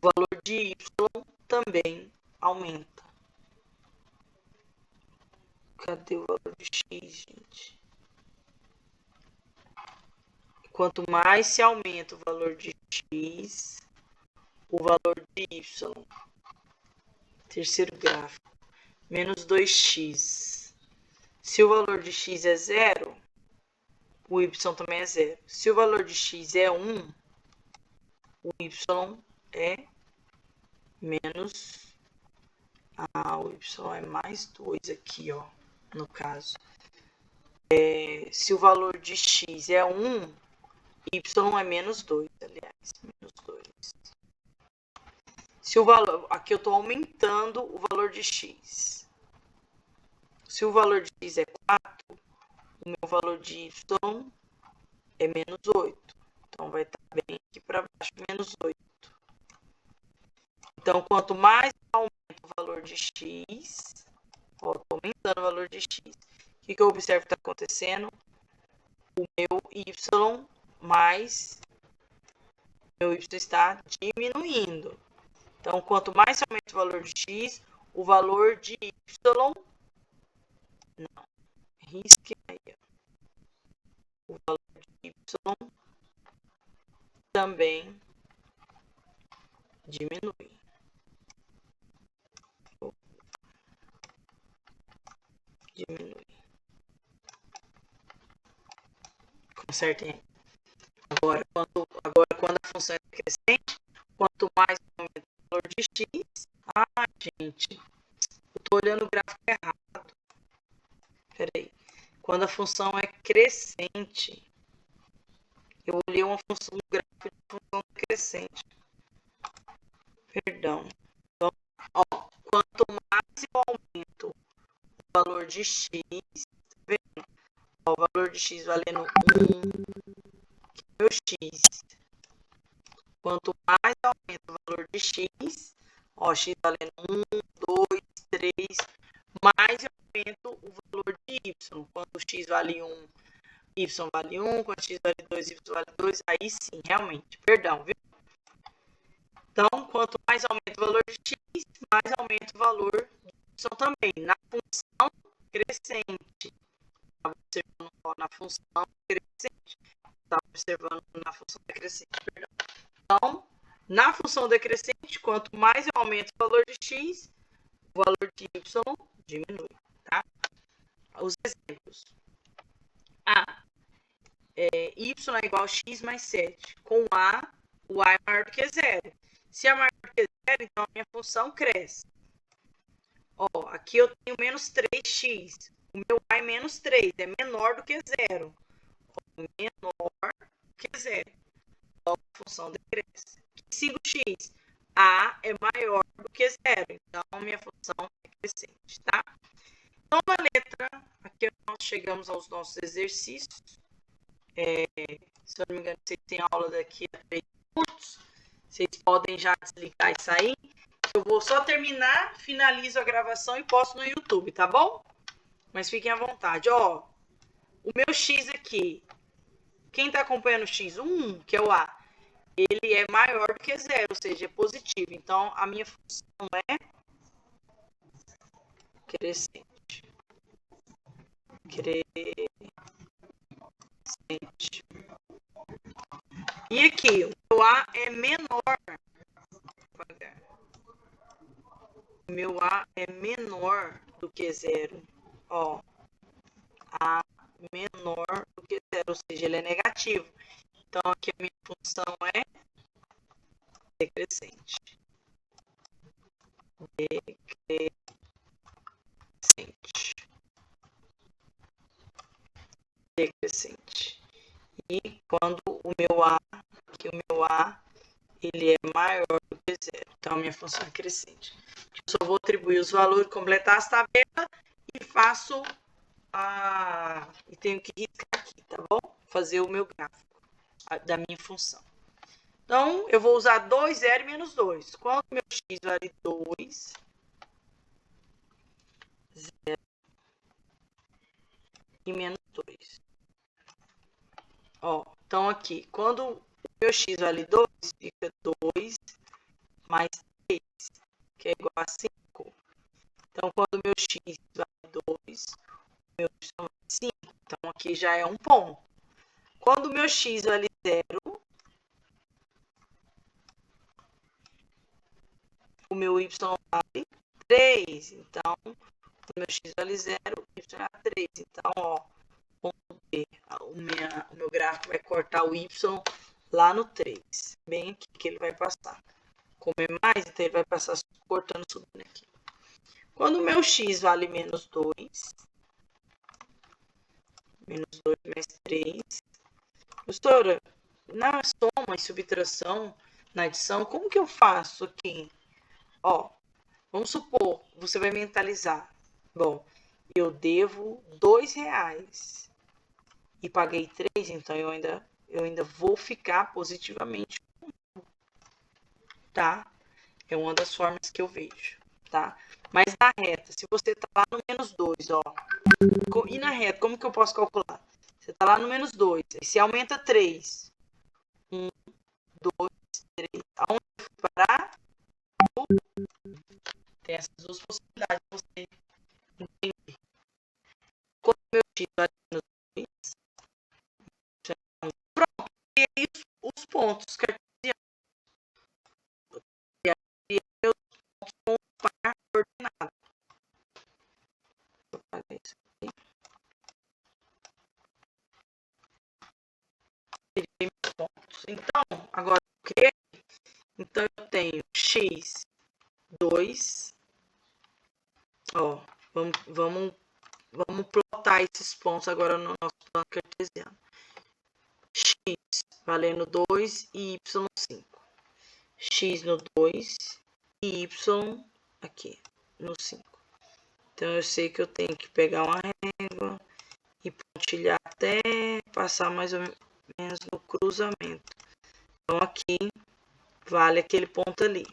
O valor de y também aumenta. Cadê o valor de x, gente? Quanto mais se aumenta o valor de x, o valor de y, terceiro gráfico, menos 2x. Se o valor de x é 0, o y também é 0. Se o valor de x é 1, o y é menos... o y é mais 2 aqui, ó, no caso. Se o valor de x é 1, y é menos 2, aliás, menos 2. Se o valor... Aqui eu estou aumentando o valor de x. Se o valor de x é 4, o meu valor de y é menos 8. Então, vai estar bem aqui para baixo, menos 8. Então, quanto mais eu aumento o valor de x, ó, estou aumentando o valor de x. O que eu observo que está acontecendo? O meu y está diminuindo. Então, quanto mais eu aumento o valor de x, o valor de y... Não, risque aí. O valor de y também diminui. Diminui. Consertem. Agora, quando a função é crescente, quanto mais eu aumento o valor de x... gente, eu estou olhando o gráfico errado. Espera aí. Quando a função é crescente, eu olhei um gráfico de função decrescente. Perdão. Então, ó, quanto mais eu aumento o valor de x, tá vendo? Ó, o valor de x valendo 1, que é meu x. Quanto mais eu aumento o valor de x, ó, x valendo 1, 2, 3, mais eu aumento o valor de y. Quando x vale 1, y vale 1, quando x vale 2, y vale 2, aí sim, realmente, perdão, viu? Então, quanto mais aumenta o valor de x, mais aumenta o valor de y também, na função crescente. Estava observando na função crescente. Estava observando na função decrescente, perdão. Então, na função decrescente, quanto mais eu aumento o valor de x, o valor de y diminui, tá? Os exemplos. Y é igual a x mais 7. Com o a é maior do que 0. Se é maior do que 0, então a minha função cresce. Ó, aqui eu tenho menos 3x. O meu a é menos 3, é menor do que 0. Menor que 0. Logo, a função decresce. 5x. A é maior do que 0. Então, a minha função é crescente, tá? Então, na letra, aqui nós chegamos aos nossos exercícios. Se eu não me engano, vocês têm aula daqui a 3 minutos. Vocês podem já desligar e sair. Eu vou só terminar, finalizo a gravação e posto no YouTube, tá bom? Mas fiquem à vontade. Ó, o meu x aqui, quem está acompanhando o x1, que é o a, ele é maior do que 0, ou seja, é positivo. Então, a minha função é crescente. Crescente. E aqui, o meu a é menor. O meu a é menor do que 0. Ó, a menor do que 0, ou seja, ele é negativo. Então, aqui a minha função é decrescente. Decrescente. E quando o meu a, ele é maior do que 0. Então, a minha função é crescente. Eu só vou atribuir os valores, completar as tabelas e faço e tenho que riscar aqui, tá bom? Fazer o meu gráfico da minha função. Então, eu vou usar 2, 0 e menos 2. Quando meu x vale 2, 0 e menos 2. Ó, então aqui, quando o meu x vale 2, fica 2 mais 3, que é igual a 5. Então, quando o meu x vale 2, o meu y vale 5. Então, aqui já é um ponto. Quando o meu x vale 0, o meu y vale 3. Então, quando meu x vale 0, y é a 3. Então, ó, ponto B, o meu gráfico vai cortar o y lá no 3. Bem aqui que ele vai passar. Como é mais, então ele vai passar cortando, subindo aqui. Quando o meu x vale menos 2, menos 2 mais 3. Professora, na soma e subtração, na adição, como que eu faço aqui? Ó, vamos supor, você vai mentalizar. Bom, eu devo R$2 e paguei 3, então eu ainda vou ficar positivamente, tá? É uma das formas que eu vejo, tá? Mas na reta, se você tá lá no menos 2, ó. E na reta, como que eu posso calcular? Você tá lá no menos 2, aí você aumenta 3. 1, 2, 3. Aonde eu fui parar? Tem essas duas possibilidades pra você entender. Quando meu x vale menos 2, pronto. E aí os pontos cartesianos. E aí meus pontos vão par coordenado. Vou fazer isso aqui. Tirei meus pontos. Então, agora o que? Então eu tenho x2. Ó, vamos plotar esses pontos agora no nosso plano cartesiano. X valendo 2 e y 5. X no 2 e y aqui no 5. Então, eu sei que eu tenho que pegar uma régua e pontilhar até passar mais ou menos no cruzamento. Então, aqui vale aquele ponto ali.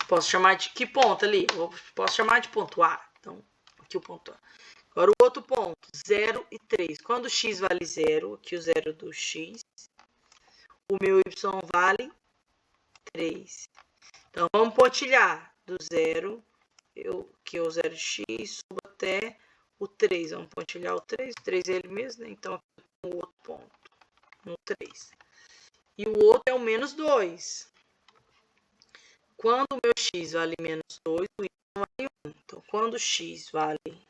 Posso chamar de que ponto ali? Posso chamar de ponto A. Então, aqui o ponto A. Agora, o outro ponto, 0 e 3. Quando x vale 0, aqui o 0 do x, o meu y vale 3. Então, vamos pontilhar do 0, que é o 0 de x, subo até o 3. Vamos pontilhar o 3. O 3 é ele mesmo, né? Então, aqui o outro ponto, no 3. E o outro é o menos 2. Quando o meu x vale menos 2, o y vale 1. Então, quando x vale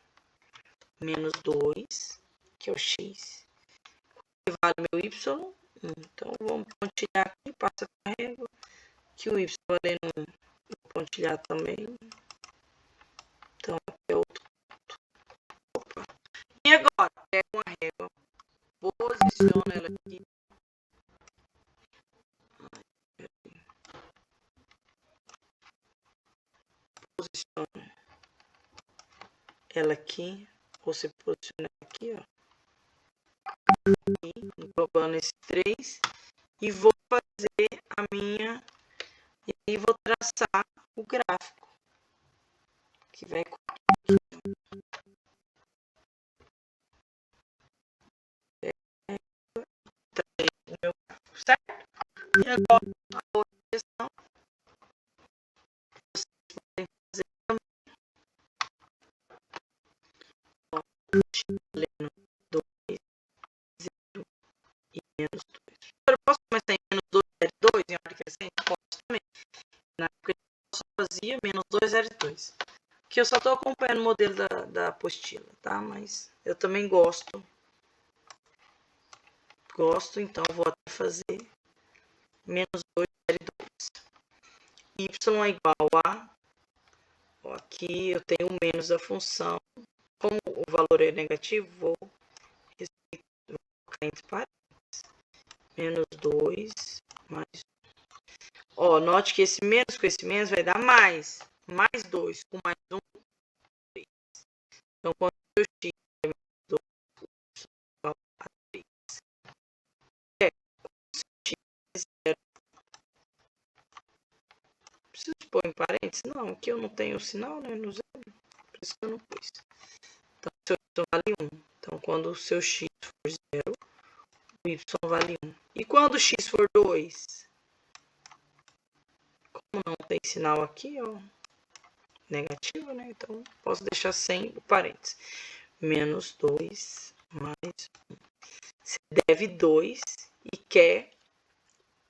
menos 2, que é o x, vale meu y, 1. Então, vamos pontilhar aqui, passa com a régua, que o y valendo 1, vou pontilhar também. Então, aqui é outro ponto. Opa. E agora, pego uma régua, posiciono ela aqui. Posiciono ela aqui, ou você posiciona aqui, ó. Englobando esse 3. E vou fazer a minha... E aí vou traçar o gráfico. Que vai... o meu gráfico, certo? E agora, a outra questão. Vocês podem fazer também. Ó, lendo 2, 0 e menos 2. Eu posso começar em menos 2, 0 e 2 em ordem crescente? Posso também. Na época eu só fazia menos 2, 0 e 2. Que eu só estou acompanhando o modelo da apostila, tá? Mas eu também gosto. Então vou até fazer menos 2, 0 e 2. Y é igual a... Ó, aqui eu tenho o menos da função. Como o valor é negativo, vou colocar entre parênteses. Menos 2 mais 1. Ó, note que esse menos com esse menos vai dar mais. Mais 2 com mais 1, 3. Então, quando eu x é menos 2, y igual a 3. Se x é 0, preciso pôr em parênteses? Não, aqui eu não tenho o sinal, né, no 0. Por isso que eu não pus. Então, seu y vale 1. Então, quando o seu x for 0, o y vale 1. E quando o x for 2? Como não tem sinal aqui, ó, negativo, né? Então, posso deixar sem o parênteses. Menos 2 mais 1. Você deve 2 e quer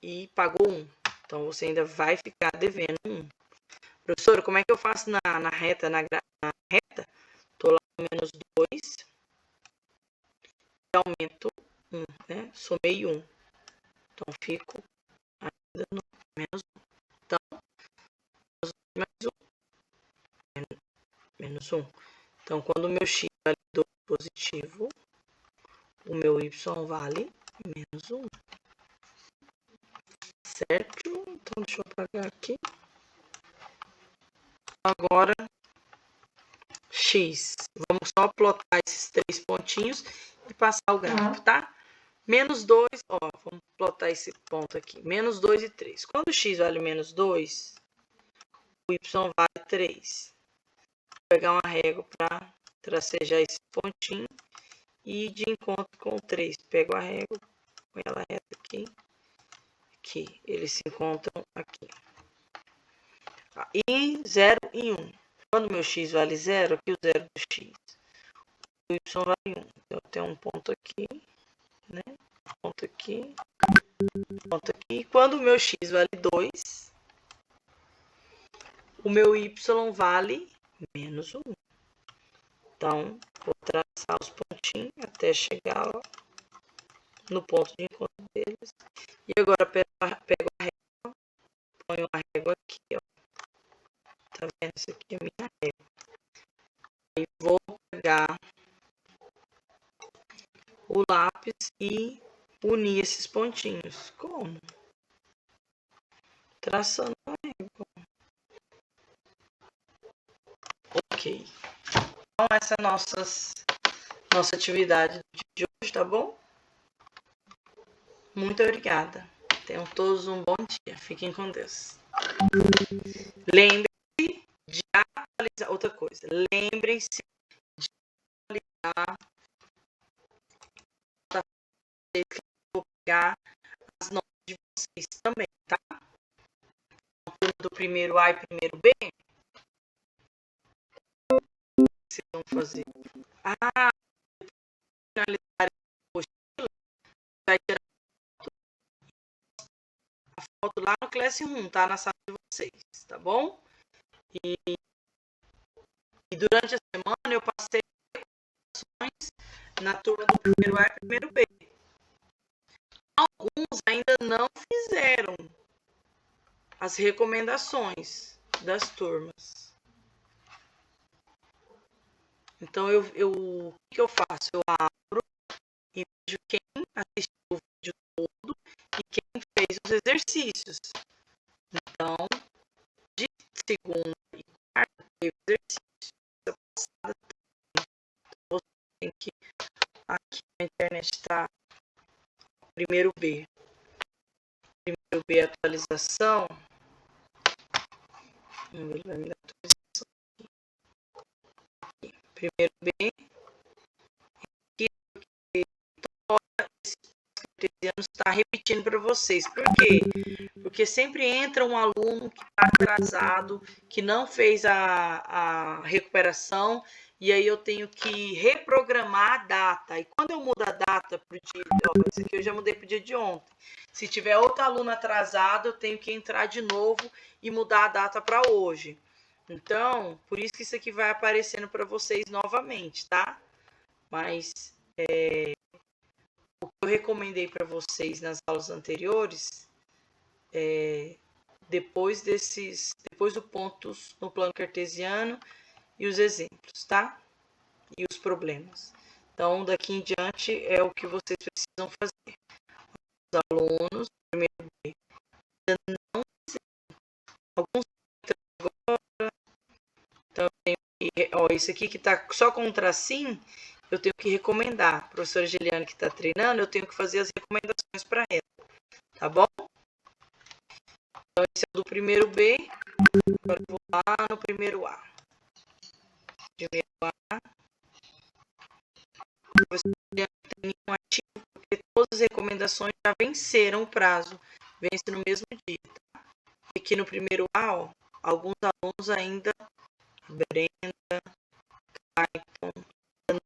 e pagou 1. Então, você ainda vai ficar devendo 1. Professora, como é que eu faço na reta, na reta? Tô lá no menos 2, aumento 1, né? Somei 1. Então, fico ainda no menos 1. Então, menos 1. Então, quando o meu x vale 2 positivo, o meu y vale menos 1. Certo? Então, deixa eu apagar aqui. Agora, x. Vamos só plotar esses 3 pontinhos e passar o gráfico, tá? Menos 2, ó, vamos plotar esse ponto aqui. Menos 2 e 3. Quando o x vale menos 2, o y vale 3. Vou pegar uma régua para tracejar esse pontinho e ir de encontro com o 3. Pego a régua, põe ela reta aqui. Aqui, eles se encontram aqui. E 0 e 1. Quando meu x vale 0, aqui o 0 do x, o y vale 1. Então, eu tenho um ponto aqui, né? Ponto aqui, ponto aqui. E quando o meu x vale 2, o meu y vale menos 1. Então, vou traçar os pontinhos até chegar ó, no ponto de encontro deles. E agora pego a régua, ponho a régua aqui, ó. Tá vendo? Isso aqui é a minha régua. Aí vou pegar o lápis e unir esses pontinhos. Como? Traçando a régua. Ok. Então, essa é a nossa atividade de hoje, tá bom? Muito obrigada. Tenham todos um bom dia. Fiquem com Deus. Lembre-se de atualizar. Outra coisa. Lembrem-se de atualizar. Eu vou pegar as notas de vocês também, tá? Do primeiro A e primeiro B. Vocês vão fazer. Finalizar a apostila, vai tirar a foto lá no Classroom, tá? Na sala de vocês, tá bom? E durante a semana eu passei recomendações na turma do primeiro A e primeiro B. Alguns ainda não fizeram as recomendações das turmas. Então, o que eu faço? Eu abro e vejo quem assistiu o vídeo todo e quem fez os exercícios. Então, de segunda e quarta, teve exercício. Passada também. Então, você tem que... Aqui na internet está primeiro B. Primeiro B, atualização. Ele vai me dar atualização aqui. Primeiro B. Aqui, esse cartesiano está repetindo para vocês. Por quê? Porque sempre entra um aluno que está atrasado, que não fez a recuperação, e aí eu tenho que reprogramar a data. E quando eu mudo a data para o dia... Ó, esse aqui eu já mudei para o dia de ontem. Se tiver outro aluno atrasado, eu tenho que entrar de novo e mudar a data para hoje. Então, por isso que isso aqui vai aparecendo para vocês novamente, tá? Mas o que eu recomendei para vocês nas aulas anteriores, depois do pontos no plano cartesiano e os exemplos, tá? E os problemas. Então, daqui em diante é o que vocês precisam fazer. Os alunos, primeiro B, ainda não fizeram. Alguns agora. Então, eu tenho que, ó, esse aqui que tá só com um tracinho, eu tenho que recomendar. A professora Geliane que está treinando, eu tenho que fazer as recomendações para ela. Tá bom? Então, esse é o do primeiro B. Agora eu vou lá no primeiro A. Primeiro A. A professora Geliane não tem nenhum ativo, porque todas as recomendações já venceram o prazo. Vence no mesmo dia, tá? E aqui no primeiro A, ó, alguns alunos ainda, Brenda, Clayton,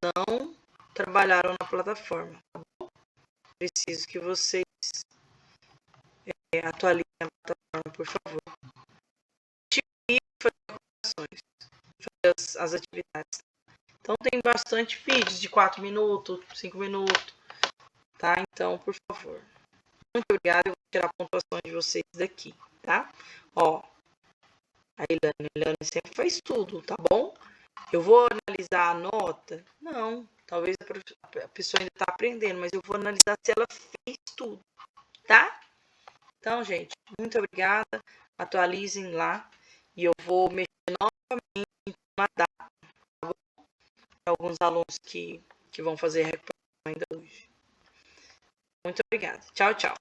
não trabalharam na plataforma, tá bom? Preciso que vocês atualizem a plataforma, por favor. E fazer pontuações, fazer as atividades. Então tem bastante vídeos de 4 minutos, 5 minutos, tá? Então, por favor. Muito obrigada, eu vou tirar a pontuação de vocês daqui, tá? Ó, a Ilane sempre faz tudo, tá bom? Eu vou analisar a nota? Não, talvez a pessoa ainda está aprendendo, mas eu vou analisar se ela fez tudo, tá? Então, gente, muito obrigada. Atualizem lá e eu vou mexer novamente em uma data, tá bom? Para alguns alunos que vão fazer recuperação ainda hoje. Muito obrigada. Tchau, tchau.